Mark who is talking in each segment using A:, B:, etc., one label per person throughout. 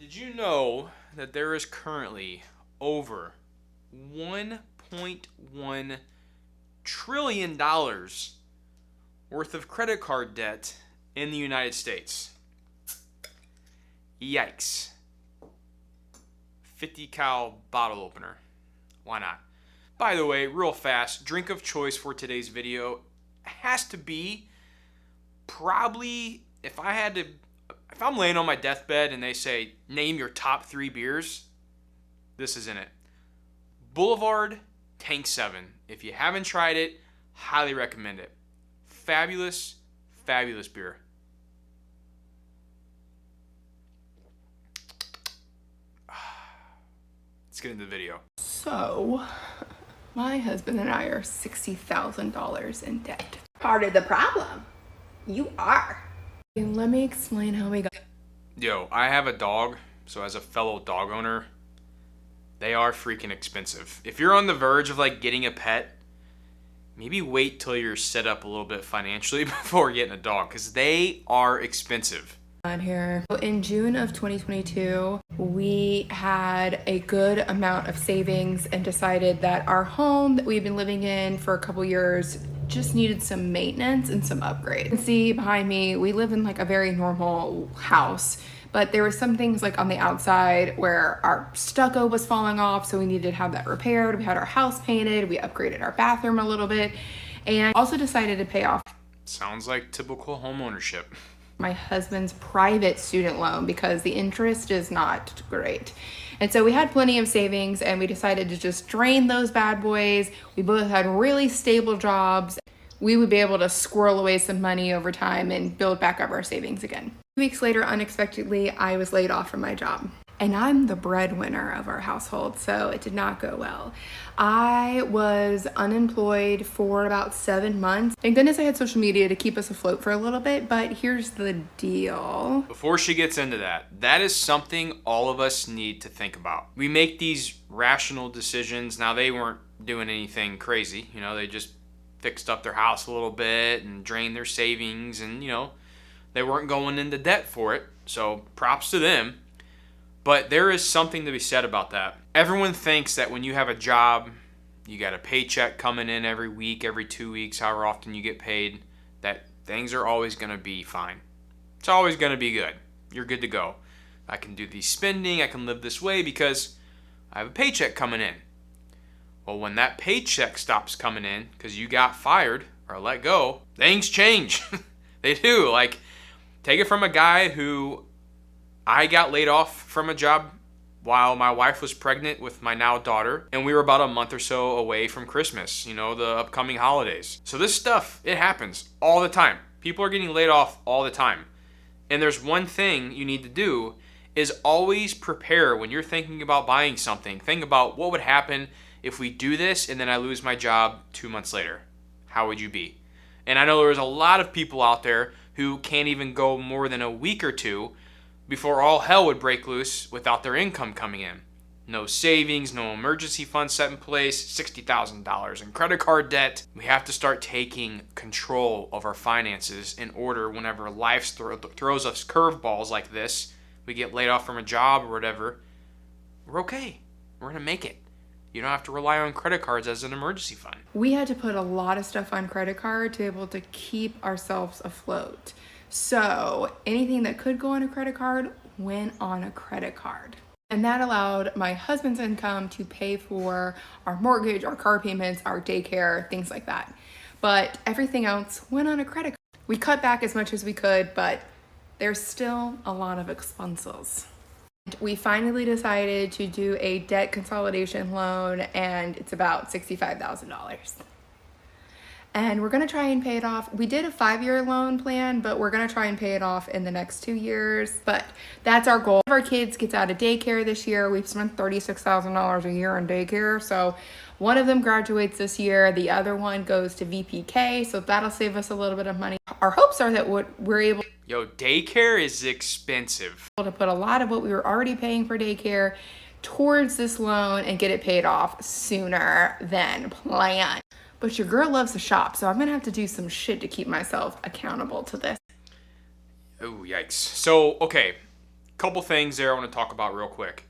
A: Did you know that there is currently over $1.1 trillion worth of credit card debt in the United States? Yikes. 50 cal bottle opener. Why not? By the way, real fast, drink of choice for today's video has to be probably, if I'm laying on my deathbed and they say, name your top 3 beers, this is in it. Boulevard Tank 7. If you haven't tried it, highly recommend it. Fabulous, fabulous beer. Let's get into the video.
B: So, my husband and I are $60,000 in debt. Part of the problem. You are. And let me explain how we got.
A: Yo, I have a dog, so as a fellow dog owner, they are freaking expensive. If you're on the verge of like getting a pet, maybe wait till you're set up a little bit financially before getting a dog, because they are expensive.
B: On here. In June of 2022, we had a good amount of savings and decided that our home that we've been living in for a couple years just needed some maintenance and some upgrades. You can see behind me, we live in like a very normal house, but there were some things like on the outside where our stucco was falling off, so we needed to have that repaired. We had our house painted, we upgraded our bathroom a little bit, and also decided to pay off.
A: Sounds like typical home ownership.
B: My husband's private student loan because the interest is not great. And so we had plenty of savings and we decided to just drain those bad boys. We both had really stable jobs. We would be able to squirrel away some money over time and build back up our savings again. 2 weeks later, unexpectedly, I was laid off from my job. And I'm the breadwinner of our household, so it did not go well. I was unemployed for about 7 months. Thank goodness I had social media to keep us afloat for a little bit, but here's the deal.
A: Before she gets into that, that is something all of us need to think about. We make these rational decisions. Now, they weren't doing anything crazy. You know, they just fixed up their house a little bit and drained their savings, and, you know, they weren't going into debt for it. So props to them. But there is something to be said about that. Everyone thinks that when you have a job, you got a paycheck coming in every week, every 2 weeks, however often you get paid, that things are always going to be fine. It's always going to be good. You're good to go. I can do these spending, I can live this way because I have a paycheck coming in. Well, when that paycheck stops coming in because you got fired or let go, things change. They do. Like, take it from a guy who I got laid off from a job while my wife was pregnant with my now daughter, and we were about a month or so away from Christmas, you know, the upcoming holidays. So this stuff, it happens all the time. People are getting laid off all the time. And there's one thing you need to do is always prepare when you're thinking about buying something. Think about what would happen if we do this and then I lose my job 2 months later. How would you be? And I know there's a lot of people out there who can't even go more than a week or two before all hell would break loose without their income coming in. No savings, no emergency fund set in place, $60,000 in credit card debt. We have to start taking control of our finances in order whenever life throws us curveballs like this, we get laid off from a job or whatever, we're okay. We're gonna make it. You don't have to rely on credit cards as an emergency fund.
B: We had to put a lot of stuff on credit card to be able to keep ourselves afloat. So anything that could go on a credit card went on a credit card. And that allowed my husband's income to pay for our mortgage, our car payments, our daycare, things like that. But everything else went on a credit card. We cut back as much as we could, but there's still a lot of expenses. We finally decided to do a debt consolidation loan, and it's about $65,000. And we're gonna try and pay it off. We did a 5-year loan plan, but we're gonna try and pay it off in the next 2 years. But that's our goal. Our kids gets out of daycare this year. We've spent $36,000 a year on daycare. So one of them graduates this year. The other one goes to VPK. So that'll save us a little bit of money. Our hopes are that we're able
A: Yo, daycare is expensive.
B: to put a lot of what we were already paying for daycare towards this loan and get it paid off sooner than planned. But your girl loves to shop, so I'm gonna have to do some shit to keep myself accountable to this.
A: Oh, yikes. So, okay, couple things there I want to talk about real quick.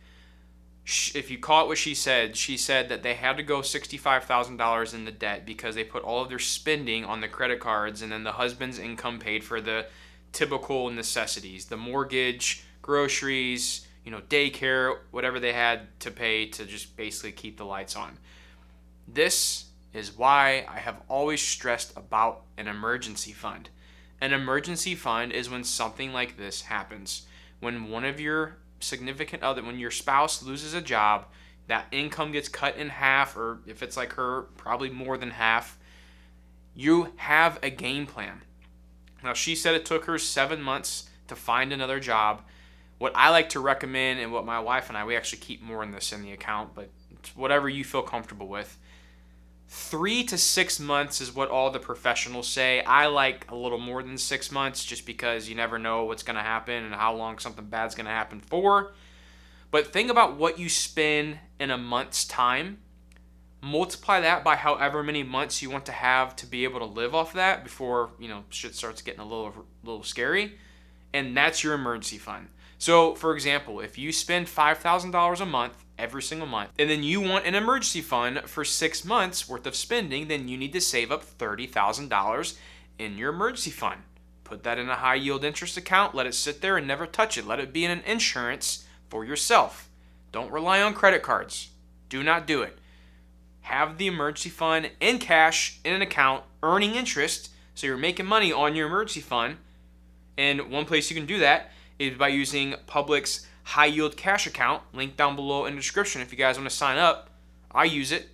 A: If you caught what she said that they had to go $65,000 in the debt because they put all of their spending on the credit cards, and then the husband's income paid for the typical necessities, the mortgage, groceries, daycare, whatever they had to pay to just basically keep the lights on. This is why I have always stressed about an emergency fund. An emergency fund is when something like this happens. When one of your significant other, when your spouse loses a job, that income gets cut in half, or if it's like her, probably more than half, you have a game plan. Now, she said it took her 7 months to find another job. What I like to recommend, and what my wife and I, we actually keep more in this in the account, but it's whatever you feel comfortable with. 3 to 6 months is what all the professionals say. I like a little more than 6 months just because you never know what's going to happen and how long something bad's going to happen for. But think about what you spend in a month's time. Multiply that by however many months you want to have to be able to live off that before, shit starts getting a little scary. And that's your emergency fund. So, for example, if you spend $5,000 a month every single month, and then you want an emergency fund for 6 months worth of spending, then you need to save up $30,000 in your emergency fund. Put that in a high yield interest account, let it sit there and never touch it. Let it be in an insurance for yourself. Don't rely on credit cards. Do not do it. Have the emergency fund in cash in an account earning interest, so you're making money on your emergency fund. And one place you can do that is by using Public's high yield cash account, link down below in the description if you guys want to sign up. I use it.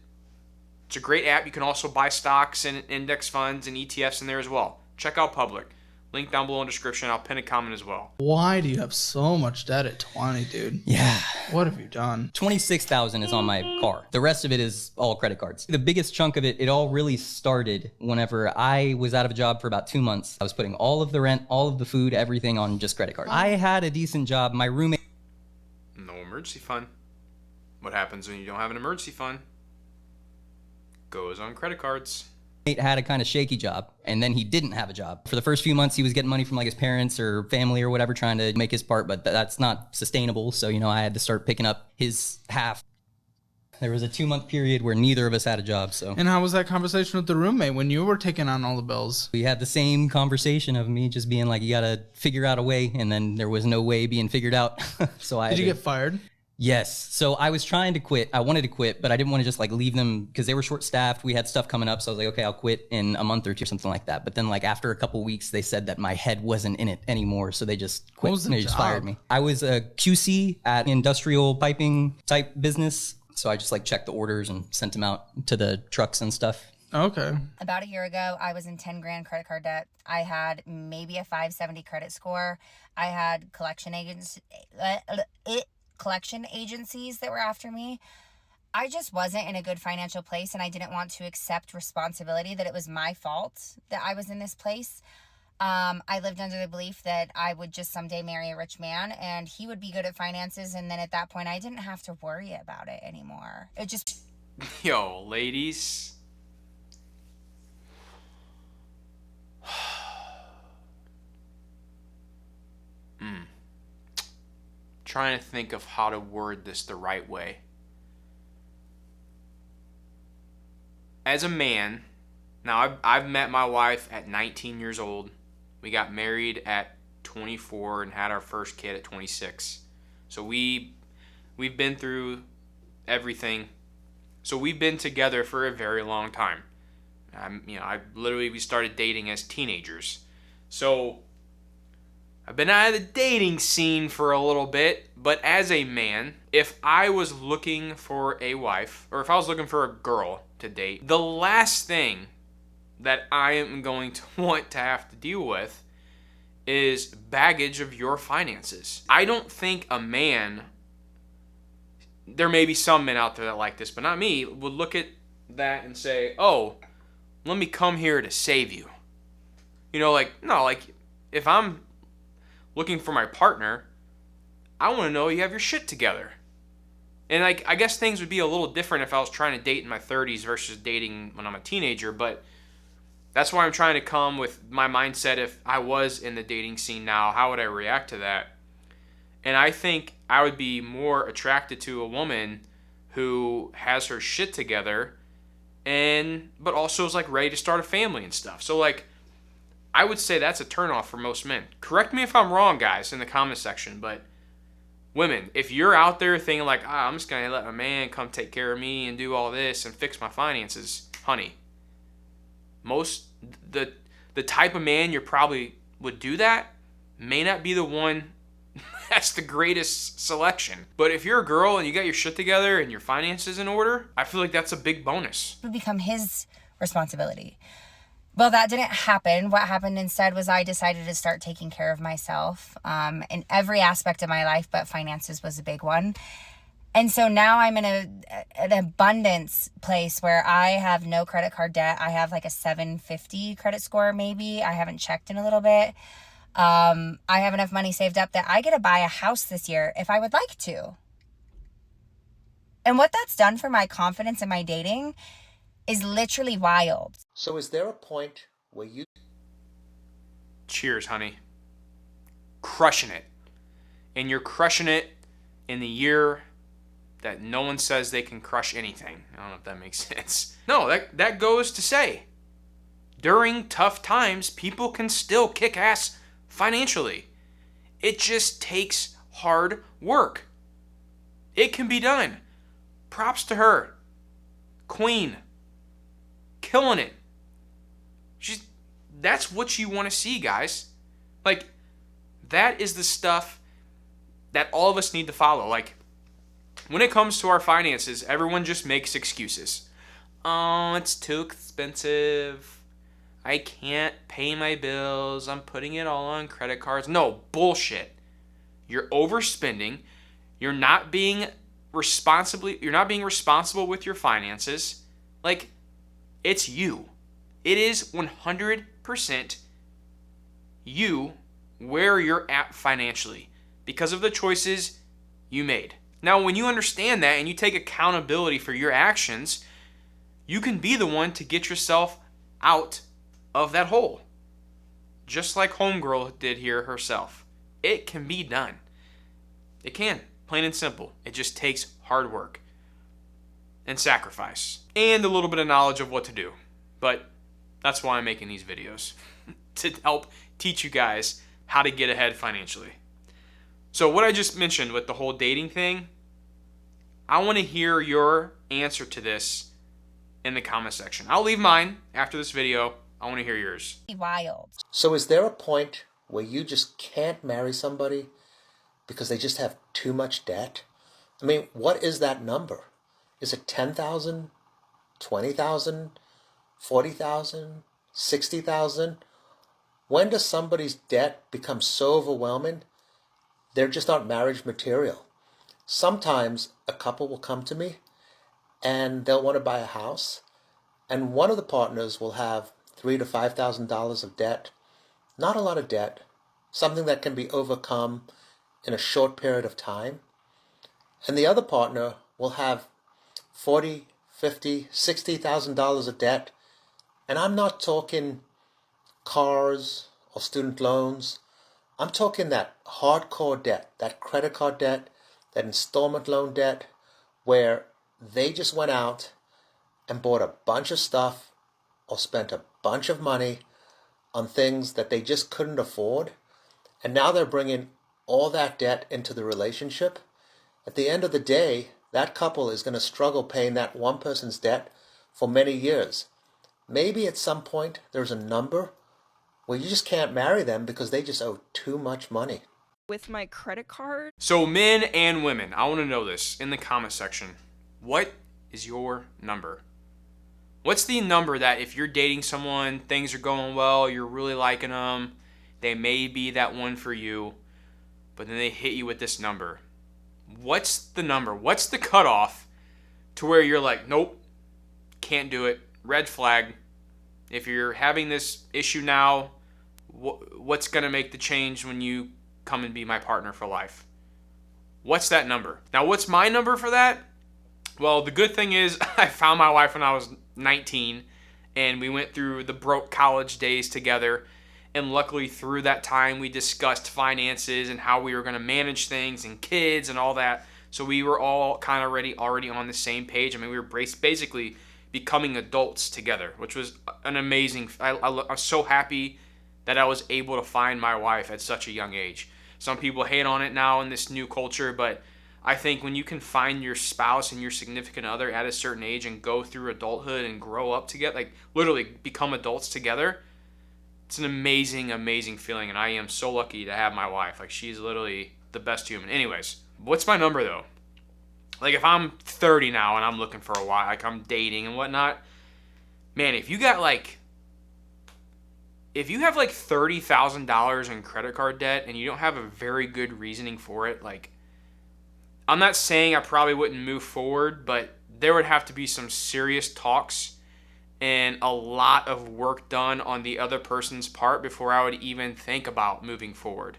A: It's a great app. You can also buy stocks and index funds and ETFs in there as well. Check out Public. Link down below in the description. I'll pin a comment as well.
C: Why do you have so much debt at 20, dude?
D: Yeah.
C: What have you done?
D: $26,000 is on my car. The rest of it is all credit cards. The biggest chunk of it all really started whenever I was out of a job for about 2 months. I was putting all of the rent, all of the food, everything on just credit cards. I had a decent job. My roommate...
A: No emergency fund. What happens when you don't have an emergency fund? Goes on credit cards.
D: Had a kind of shaky job, and then he didn't have a job. For the first few months, he was getting money from like his parents or family or whatever, trying to make his part, but that's not sustainable. So, I had to start picking up his half. There was a 2-month period where neither of us had a job. So,
C: And how was that conversation with the roommate when you were taking on all the bills?
D: we had the same conversation of me just being like, you got to figure out a way. And then there was no way being figured out. So
C: Did you get fired?
D: Yes. So I was trying to quit. I wanted to quit, but I didn't want to just leave them because they were short staffed. We had stuff coming up. So I was like, okay, I'll quit in a month or two, something like that. But then after a couple weeks, they said that my head wasn't in it anymore. So they just quit.
C: What was the
D: and they just
C: job?
D: fired me. I was a QC at industrial piping type business. So I just checked the orders and sent them out to the trucks and stuff.
C: Okay.
E: About a year ago, I was in 10 grand credit card debt. I had maybe a 570 credit score. I had collection agencies that were after me. I just wasn't in a good financial place, and I didn't want to accept responsibility that it was my fault that I was in this place. I lived under the belief that I would just someday marry a rich man and he would be good at finances, and then at that point I didn't have to worry about it anymore. It just...
A: Yo, ladies. Trying to think of how to word this the right way. As a man, now I've met my wife at 19 years old. We got married at 24 and had our first kid at 26. So we've been through everything. So we've been together for a very long time. We started dating as teenagers. So I've been out of the dating scene for a little bit, but as a man, if I was looking for a wife, or if I was looking for a girl to date, the last thing that I am going to want to have to deal with is baggage of your finances. I don't think a man, there may be some men out there that like this, but not me, would look at that and say, oh, let me come here to save you. If I'm looking for my partner, I want to know you have your shit together. And I guess things would be a little different if I was trying to date in my 30s versus dating when I'm a teenager, but that's why I'm trying to come with my mindset. If I was in the dating scene now, how would I react to that? And I think I would be more attracted to a woman who has her shit together but also is like ready to start a family and stuff. So like I would say that's a turnoff for most men. Correct me if I'm wrong, guys, in the comment section, but women, if you're out there thinking like, I'm just going to let my man come take care of me and do all this and fix my finances, honey, the type of man you probably would do that may not be the one that's the greatest selection. But if you're a girl and you got your shit together and your finances in order, I feel like that's a big bonus.
E: It would become his responsibility. Well, that didn't happen. What happened instead was I decided to start taking care of myself in every aspect of my life, but finances was a big one. And so now I'm in an abundance place where I have no credit card debt. I have like a 750 credit score maybe. I haven't checked in a little bit. I have enough money saved up that I get to buy a house this year if I would like to. And what that's done for my confidence in my dating is literally wild.
F: So is there a point where you...
A: Cheers, honey. Crushing it. And you're crushing it in the year that no one says they can crush anything. I don't know if that makes sense. No, that goes to say, during tough times, people can still kick ass financially. It just takes hard work. It can be done. Props to her. Queen. Killing it. That's what you want to see, guys. Like, that is the stuff that all of us need to follow. Like, when it comes to our finances, everyone just makes excuses. Oh, it's too expensive. I can't pay my bills. I'm putting it all on credit cards. No, bullshit. You're overspending. You're not being responsible with your finances. Like, it's you. It is 100% you where you're at financially because of the choices you made. Now, when you understand that and you take accountability for your actions, you can be the one to get yourself out of that hole. Just like Homegirl did here herself. It can be done. It can. Plain and simple. It just takes hard work and sacrifice and a little bit of knowledge of what to do. But that's why I'm making these videos, to help teach you guys how to get ahead financially. So what I just mentioned with the whole dating thing, I want to hear your answer to this in the comment section. I'll leave mine after this video. I want to hear yours.
E: Wild.
F: So is there a point where you just can't marry somebody because they just have too much debt? I mean, what is that number? Is it 10,000, 20,000, 40,000, 60,000? When does somebody's debt become so overwhelming, they're just not marriage material? Sometimes a couple will come to me and they'll want to buy a house, and one of the partners will have $3,000 to $5,000 of debt. Not a lot of debt, something that can be overcome in a short period of time. And the other partner will have $40,000, $50,000, $60,000 of debt. And I'm not talking cars or student loans. I'm talking that hardcore debt, that credit card debt, that installment loan debt, where they just went out and bought a bunch of stuff or spent a bunch of money on things that they just couldn't afford. And now they're bringing all that debt into the relationship. At the end of the day, that couple is going to struggle paying that one person's debt for many years. Maybe at some point there's a number where you just can't marry them because they just owe too much money.
G: With my credit card.
A: So men and women, I want to know this in the comment section. What is your number? What's the number that if you're dating someone, things are going well, you're really liking them, they may be that one for you, but then they hit you with this number? What's the number? What's the cutoff to where you're like, nope, can't do it, red flag? If you're having this issue now, what's going to make the change when you come and be my partner for life? What's that number? Now, what's my number for that? Well, the good thing is I found my wife when I was 19, and we went through the broke college days together, And luckily through that time, we discussed finances and how we were going to manage things and kids and all that. So we were all kind of already on the same page. I mean, we were basically becoming adults together, which was an amazing. I'm so happy that I was able to find my wife at such a young age. Some people hate on it now in this new culture, but I think when you can find your spouse and your significant other at a certain age and go through adulthood and grow up together, like literally become adults together, it's an amazing, amazing feeling. And I am so lucky to have my wife. Like, she's literally the best human. Anyways, what's my number though? Like, if I'm 30 now and I'm looking for a wife, like I'm dating and whatnot, man, if you have like $30,000 in credit card debt and you don't have a very good reasoning for it, like, I'm not saying I probably wouldn't move forward, but there would have to be some serious talks and a lot of work done on the other person's part before I would even think about moving forward.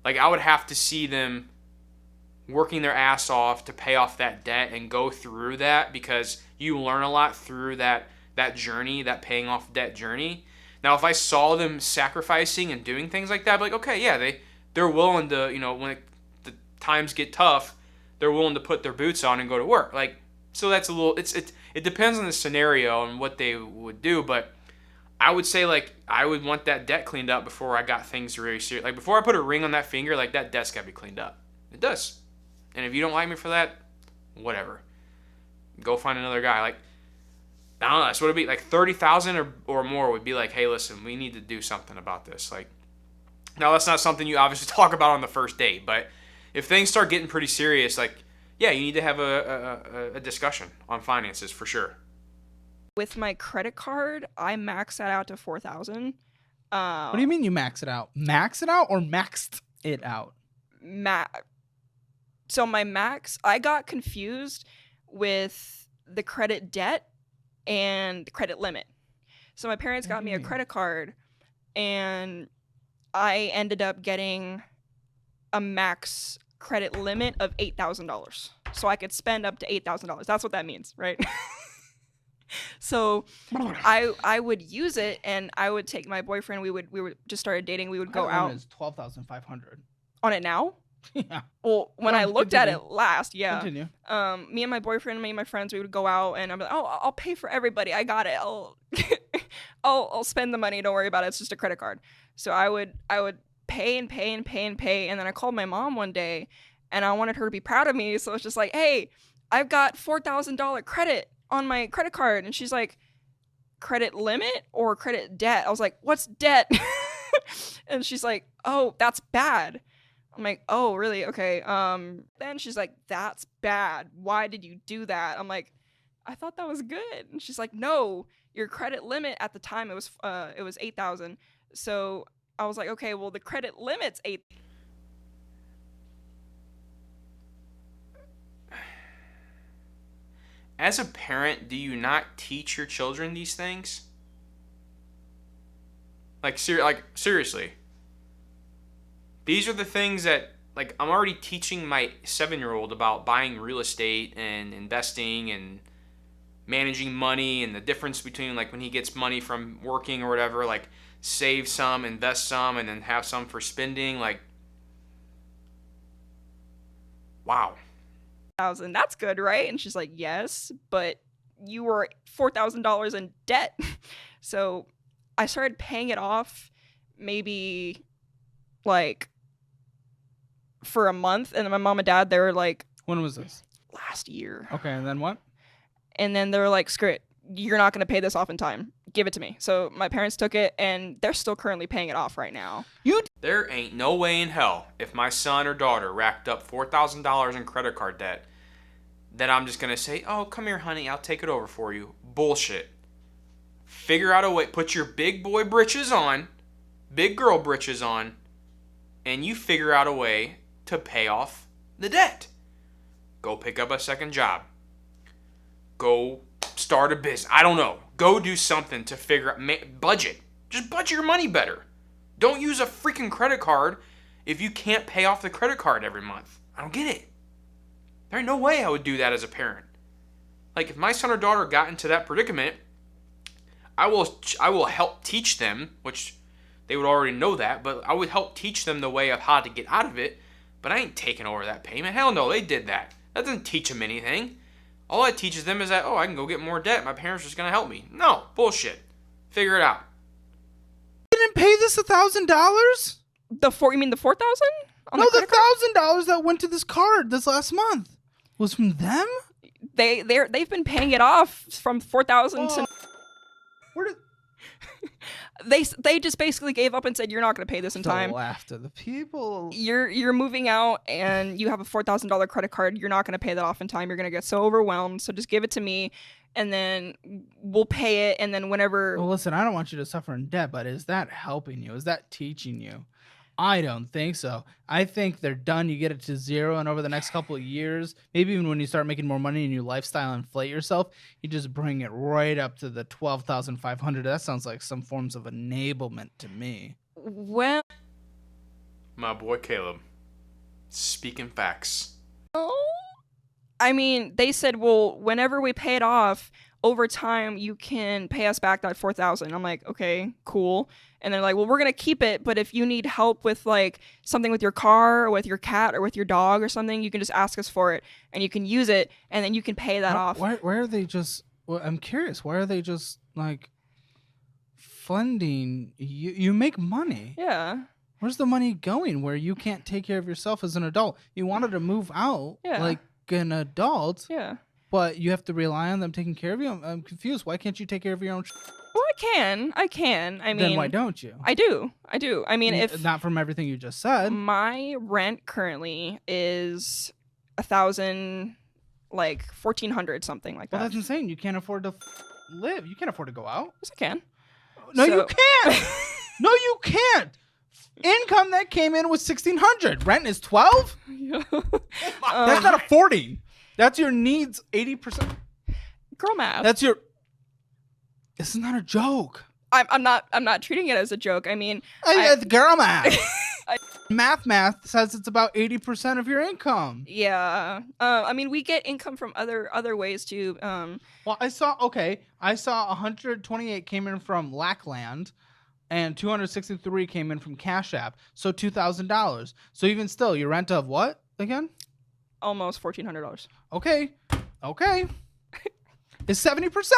A: Like, I would have to see them working their ass off to pay off that debt and go through that, because you learn a lot through that journey, that paying off debt journey. Now, if I saw them sacrificing and doing things like that, I'd be like, okay, yeah, they're willing to, when the times get tough, they're willing to put their boots on and go to work. Like, so that's a little, it depends on the scenario and what they would do, but I would say, like, I would want that debt cleaned up before I got things really serious. Like, before I put a ring on that finger, like, that debt's got to be cleaned up. It does. And if you don't like me for that, whatever. Go find another guy. Like, I don't know, that's what it'd be. Like, 30,000 or more would be like, hey, listen, we need to do something about this. Like, now that's not something you obviously talk about on the first date, but if things start getting pretty serious, like, yeah, you need to have a discussion on finances for sure.
G: With my credit card, I max that out to 4,000.
C: What do you mean you max it out? Max it out or maxed it out?
G: So my max, I got confused with the credit debt and the credit limit. So my parents got me a credit card, and I ended up getting a max credit limit of $8,000. So I could spend up to $8,000. That's what that means, right? So I would use it, and I would take my boyfriend. We would just started dating. We would go out.
C: It's 12,500
G: on it now.
C: Yeah.
G: Well, when I looked at it last, yeah.
C: Continue.
G: Me and my boyfriend, me and my friends, we would go out, and I'm like, oh, I'll pay for everybody. I got it. I'll spend the money. Don't worry about it. It's just a credit card. So I would pay and pay and pay and pay, and then I called my mom one day, and I wanted her to be proud of me. So it's just like, hey, I've got $4,000 credit on my credit card, and she's like, credit limit or credit debt? I was like, what's debt? And she's like, oh, that's bad. I'm like, oh, really? Okay. Then she's like, that's bad. Why did you do that? I'm like, I thought that was good. And she's like, no, your credit limit at the time, it was 8,000. So I was like, okay, well, the credit limit's 8.
A: As a parent, do you not teach your children these things? Like seriously. These are the things that, like, I'm already teaching my 7-year-old about buying real estate and investing and managing money, and the difference between, like, when he gets money from working or whatever, like, save some, invest some, and then have some for spending. Like, wow.
G: That's good, right? And she's like, yes, but you were $4,000 in debt. So I started paying it off maybe like for a month, and then my mom and dad, they were like,
C: when was this?
G: Last year.
C: Okay, and then what?
G: And then they were like, screw it, you're not going to pay this off in time, give it to me. So my parents took it, and they're still currently paying it off right now.
A: There ain't no way in hell, if my son or daughter racked up $4,000 in credit card debt, that I'm just going to say, oh, come here, honey, I'll take it over for you. Bullshit. Figure out a way, put your big boy britches on, big girl britches on, and you figure out a way to pay off the debt. Go pick up a second job. Go start a business. I don't know. Go do something to figure out, budget. Just budget your money better. Don't use a freaking credit card if you can't pay off the credit card every month. I don't get it. There ain't no way I would do that as a parent. Like, if my son or daughter got into that predicament, I will help teach them, which they would already know that, but I would help teach them the way of how to get out of it. But I ain't taking over that payment. Hell no, they did that. That doesn't teach them anything. All that teaches them is that, oh, I can go get more debt. My parents are just going to help me. No, bullshit. Figure it out.
C: You didn't pay this $1,000?
G: You mean the 4,000?
C: No, the $1,000 that went to this card this last month was from them.
G: They've been paying it off from 4,000 to.
C: Where did
G: They just basically gave up and said, you're not going to pay this in time.
C: After the people.
G: You're moving out and you have a $4,000 credit card. You're not going to pay that off in time. You're going to get so overwhelmed. So just give it to me and then we'll pay it. And then whenever.
C: Well, listen, I don't want you to suffer in debt, but is that helping you? Is that teaching you? I don't think so. I think they're done. You get it to zero, and over the next couple of years, maybe even when you start making more money and your lifestyle inflate yourself, you just bring it right up to the 12,500. That sounds like some forms of enablement to me.
G: Well,
A: My boy Caleb, speaking facts.
G: I mean, they said, well, whenever we pay it off, over time, you can pay us back that 4,000. I'm like, okay, cool. And they're like, well, we're going to keep it, but if you need help with like something with your car or with your cat or with your dog or something, you can just ask us for it and you can use it and then you can pay that off.
C: Why are they just, well, I'm curious, why are they just like funding you? You make money.
G: Yeah.
C: Where's the money going where you can't take care of yourself as an adult? You wanted to move out like an adult.
G: Yeah.
C: But you have to rely on them taking care of you? I'm confused. Why can't you take care of your own
G: Well, I can. I mean,
C: then why don't you?
G: I do. I mean, if
C: not from everything you just said.
G: My rent currently is 1,000, like 1,400, something like that.
C: Well, that's insane. You can't afford to live. You can't afford to go out.
G: Yes, I can.
C: No, you can't. No, you can't. Income that came in was 1,600. Rent is 12. That's not affording. That's your needs 80%.
G: Girl math.
C: That's your. This is not a joke.
G: I'm not treating it as a joke. I mean,
C: It's girl math. Math says it's about 80% of your income.
G: Yeah. I mean, we get income from other ways too.
C: Well, I saw 128 came in from Lackland, and 263 came in from Cash App. So $2,000. So even still, your rent of what again?
G: Almost $1,400.
C: Okay. It's 70%.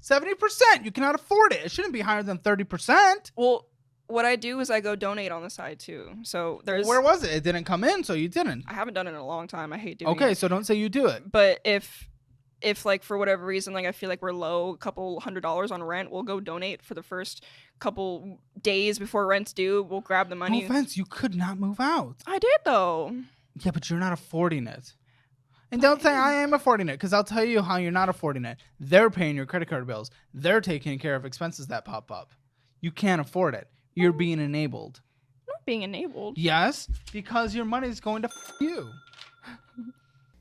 C: 70%. You cannot afford it. It shouldn't be higher than 30%.
G: Well, what I do is I go donate on the side too. So there's.
C: Where was it? It didn't come in, so you didn't.
G: I haven't done it in a long time. I hate doing it.
C: Okay, so don't say you do it.
G: But if like for whatever reason, like I feel like we're low, a couple $100 on rent, we'll go donate for the first couple days before rent's due. We'll grab the money.
C: No offense, you could not move out.
G: I did though.
C: Yeah, but you're not affording it. And don't say I am affording it, because I'll tell you how you're not affording it. They're paying your credit card bills. They're taking care of expenses that pop up. You can't afford it. You're being enabled.
G: I'm not being enabled.
C: Yes, because your money is going to you.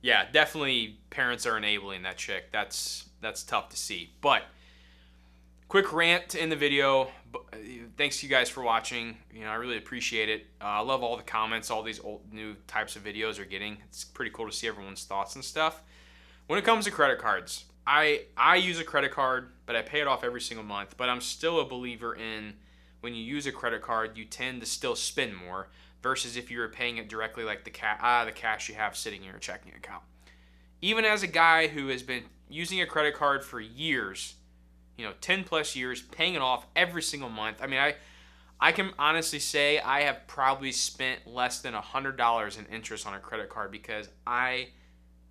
A: Yeah, definitely parents are enabling that chick. That's tough to see. But quick rant to end the video. Thanks to you guys for watching. I really appreciate it. I love all the comments, all these old new types of videos are getting. It's pretty cool to see everyone's thoughts and stuff. When it comes to credit cards, I use a credit card, but I pay it off every single month. But I'm still a believer in when you use a credit card, you tend to still spend more versus if you were paying it directly like the cash you have sitting in your checking account. Even as a guy who has been using a credit card for years, 10 plus years, paying it off every single month. I mean, I can honestly say I have probably spent less than $100 in interest on a credit card because I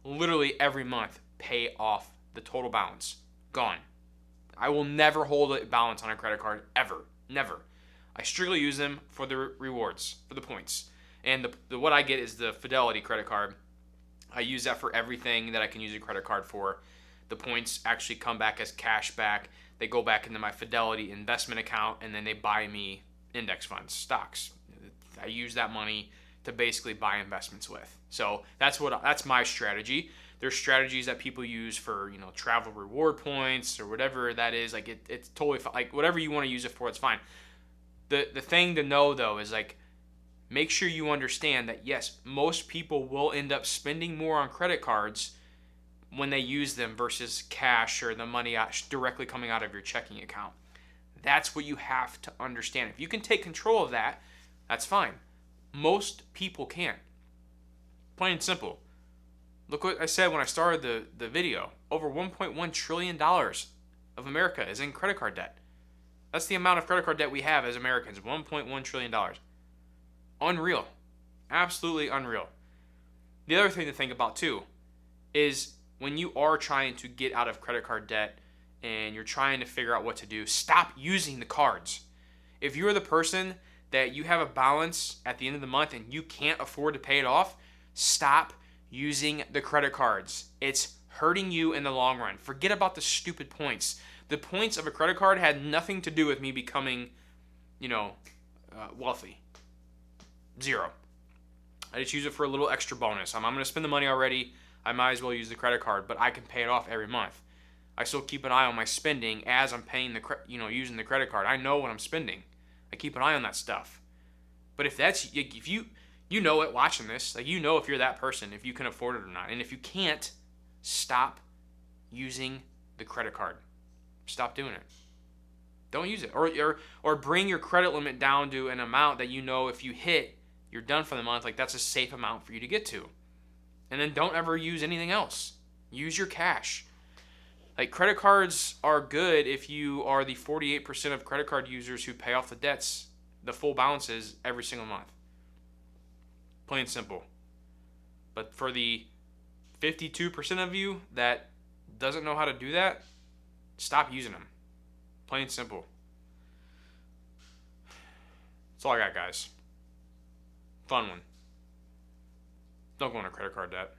A: literally every month pay off the total balance. Gone. I will never hold a balance on a credit card ever. Never. I strictly use them for the rewards, for the points. And what I get is the Fidelity credit card. I use that for everything that I can use a credit card for. The points actually come back as cash back. They go back into my Fidelity investment account, and then they buy me index funds, stocks. I use that money to basically buy investments with. So that's my strategy. There's strategies that people use for travel reward points or whatever that is. Like it's totally fine. Like whatever you want to use it for, it's fine. The thing to know though is like make sure you understand that yes, most people will end up spending more on credit cards when they use them versus cash or the money directly coming out of your checking account. That's what you have to understand. If you can take control of that, that's fine. Most people can't. Plain and simple. Look what I said when I started the video. Over $1.1 trillion of America is in credit card debt. That's the amount of credit card debt we have as Americans, $1.1 trillion. Unreal. Absolutely unreal. The other thing to think about too is when you are trying to get out of credit card debt and you're trying to figure out what to do, stop using the cards. If you're the person that you have a balance at the end of the month and you can't afford to pay it off, stop using the credit cards. It's hurting you in the long run. Forget about the stupid points. The points of a credit card had nothing to do with me becoming, wealthy. Zero. I just use it for a little extra bonus. I'm going to spend the money already. I might as well use the credit card, but I can pay it off every month. I still keep an eye on my spending as I'm paying using the credit card. I know what I'm spending. I keep an eye on that stuff. But if you know it watching this, like if you're that person, if you can afford it or not. And if you can't, stop using the credit card. Stop doing it. Don't use it. Or bring your credit limit down to an amount that if you hit, you're done for the month. Like that's a safe amount for you to get to. And then don't ever use anything else. Use your cash. Like credit cards are good if you are the 48% of credit card users who pay off the debts, the full balances every single month. Plain and simple. But for the 52% of you that doesn't know how to do that, stop using them. Plain and simple. That's all I got, guys. Fun one. Don't go into credit card debt.